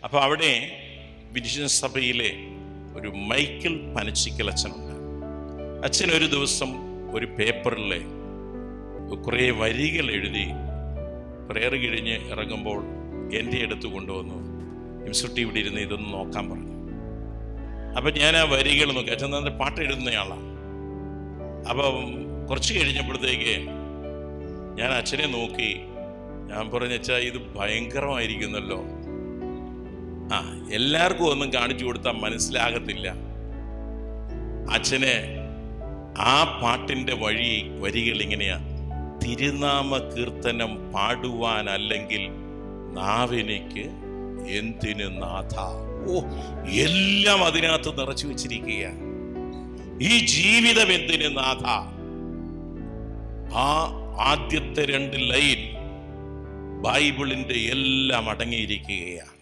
അപ്പോൾ അവിടെ വിശുദ്ധ സഭയിലെ ഒരു മൈക്കിൾ പനച്ചിക്കൽ അച്ഛനുണ്ട്. അച്ഛൻ ഒരു ദിവസം ഒരു പേപ്പറിൽ കുറേ വരികൾ എഴുതി പ്രേയർ കഴിഞ്ഞ് ഇറങ്ങുമ്പോൾ എൻ്റെ അടുത്ത് കൊണ്ടുവന്നു. ഇംസുട്ടി ഇവിടെ ഇരുന്ന് ഇതൊന്ന് നോക്കാൻ പറഞ്ഞു. അപ്പം ഞാൻ ആ വരികൾ നോക്കി. അച്ഛൻ തന്നെ പാട്ട് എഴുതുന്നയാളാണ്. അപ്പം കുറച്ച് കഴിഞ്ഞപ്പോഴത്തേക്ക് ഞാൻ അച്ഛനെ നോക്കി. ഞാൻ പറഞ്ഞു, അച്ഛാ ഇത് ഭയങ്കരമായിരിക്കുന്നല്ലോ. എല്ലാവർക്കും ഒന്നും കാണിച്ചു കൊടുത്താൽ മനസ്സിലാകത്തില്ല. അച്ഛന് ആ പാട്ടിൻ്റെ വരികൾ ഇങ്ങനെയാ: തിരുനാമ കീർത്തനം പാടുവാനല്ലെങ്കിൽ നാവെനിക്ക് എന്തിനു നാഥ. എല്ലാം അതിനകത്ത് നിറച്ചു വെച്ചിരിക്കുക. ഈ ജീവിതം എന്തിനു നാഥ. ആ ആദ്യത്തെ 2 ലൈൻ ബൈബിളിന്റെ എല്ലാം അടങ്ങിയിരിക്കുകയാണ്.